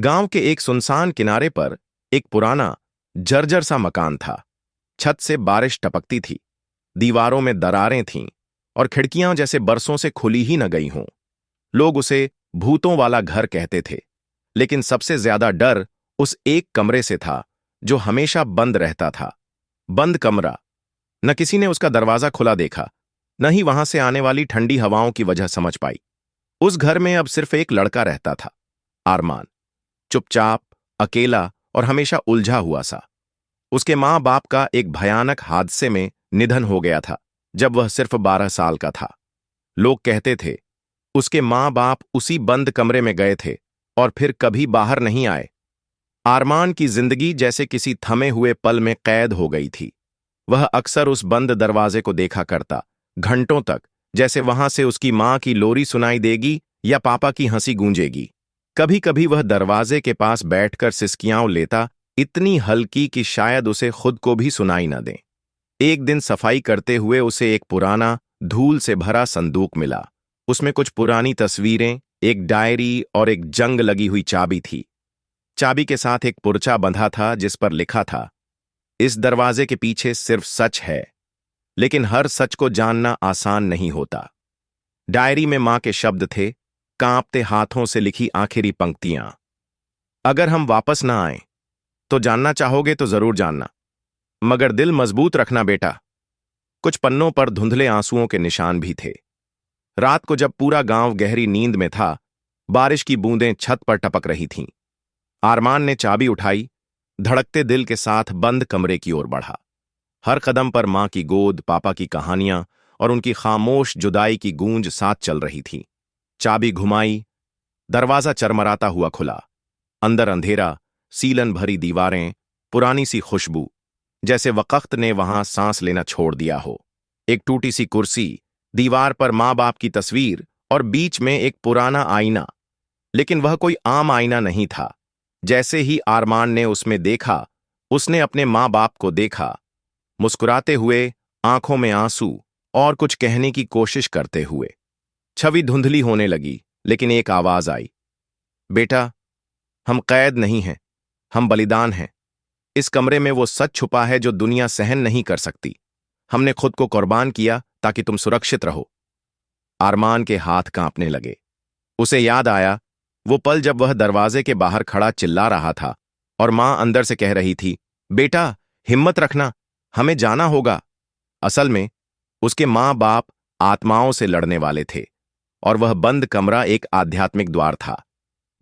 गांव के एक सुनसान किनारे पर एक पुराना जर्जर सा मकान था। छत से बारिश टपकती थी, दीवारों में दरारें थीं और खिड़कियां जैसे बरसों से खुली ही न गई हों। लोग उसे भूतों वाला घर कहते थे, लेकिन सबसे ज्यादा डर उस एक कमरे से था जो हमेशा बंद रहता था। बंद कमरा। न किसी ने उसका दरवाजा खुला देखा, न ही वहां से आने वाली ठंडी हवाओं की वजह समझ पाई। उस घर में अब सिर्फ एक लड़का रहता था, आरमान। चुपचाप, अकेला और हमेशा उलझा हुआ सा। उसके मां बाप का एक भयानक हादसे में निधन हो गया था जब वह सिर्फ 12 साल का था। लोग कहते थे उसके मां बाप उसी बंद कमरे में गए थे और फिर कभी बाहर नहीं आए। आरमान की जिंदगी जैसे किसी थमे हुए पल में कैद हो गई थी। वह अक्सर उस बंद दरवाजे को देखा करता, घंटों तक, जैसे वहां से उसकी मां की लोरी सुनाई देगी या पापा की हंसी गूंजेगी। कभी कभी वह दरवाजे के पास बैठकर सिसकियां लेता, इतनी हल्की कि शायद उसे खुद को भी सुनाई न दें। एक दिन सफाई करते हुए उसे एक पुराना, धूल से भरा संदूक मिला। उसमें कुछ पुरानी तस्वीरें, एक डायरी और एक जंग लगी हुई चाबी थी। चाबी के साथ एक पुर्चा बंधा था जिस पर लिखा था, इस दरवाजे के पीछे सिर्फ सच है, लेकिन हर सच को जानना आसान नहीं होता। डायरी में मां के शब्द थे, कांपते हाथों से लिखी आखिरी पंक्तियां। अगर हम वापस ना आए तो जानना चाहोगे तो जरूर जानना, मगर दिल मजबूत रखना बेटा। कुछ पन्नों पर धुंधले आंसुओं के निशान भी थे। रात को जब पूरा गांव गहरी नींद में था, बारिश की बूंदें छत पर टपक रही थीं। आरमान ने चाबी उठाई, धड़कते दिल के साथ बंद कमरे की ओर बढ़ा। हर कदम पर मां की गोद, पापा की कहानियां और उनकी खामोश जुदाई की गूंज साथ चल रही थी। चाबी घुमाई, दरवाजा चरमराता हुआ खुला। अंदर अंधेरा, सीलन भरी दीवारें, पुरानी सी खुशबू, जैसे वक्त ने वहां सांस लेना छोड़ दिया हो। एक टूटी सी कुर्सी, दीवार पर मां बाप की तस्वीर और बीच में एक पुराना आईना। लेकिन वह कोई आम आईना नहीं था। जैसे ही आरमान ने उसमें देखा, उसने अपने मां बाप को देखा, मुस्कुराते हुए, आंखों में आंसू और कुछ कहने की कोशिश करते हुए। छवि धुंधली होने लगी, लेकिन एक आवाज आई, बेटा, हम कैद नहीं हैं, हम बलिदान हैं। इस कमरे में वो सच छुपा है जो दुनिया सहन नहीं कर सकती। हमने खुद को कुर्बान किया ताकि तुम सुरक्षित रहो। आरमान के हाथ कांपने लगे। उसे याद आया वो पल जब वह दरवाजे के बाहर खड़ा चिल्ला रहा था और मां अंदर से कह रही थी, बेटा, हिम्मत रखना, हमें जाना होगा। असल में उसके मां बाप आत्माओं से लड़ने वाले थे और वह बंद कमरा एक आध्यात्मिक द्वार था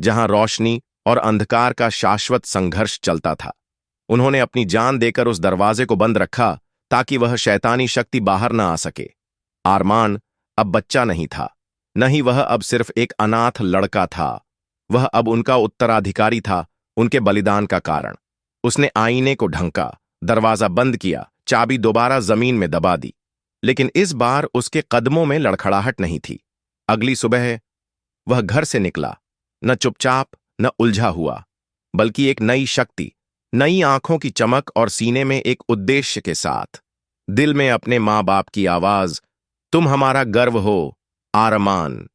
जहां रोशनी और अंधकार का शाश्वत संघर्ष चलता था। उन्होंने अपनी जान देकर उस दरवाजे को बंद रखा ताकि वह शैतानी शक्ति बाहर न आ सके। आरमान अब बच्चा नहीं था, न ही वह अब सिर्फ एक अनाथ लड़का था। वह अब उनका उत्तराधिकारी था, उनके बलिदान का कारण। उसने आईने को ढंका, दरवाजा बंद किया, चाबी दोबारा जमीन में दबा दी। लेकिन इस बार उसके कदमों में लड़खड़ाहट नहीं थी। अगली सुबह वह घर से निकला, न चुपचाप न उलझा हुआ, बल्कि एक नई शक्ति, नई आंखों की चमक और सीने में एक उद्देश्य के साथ। दिल में अपने मां बाप की आवाज, तुम हमारा गर्व हो, आरमान।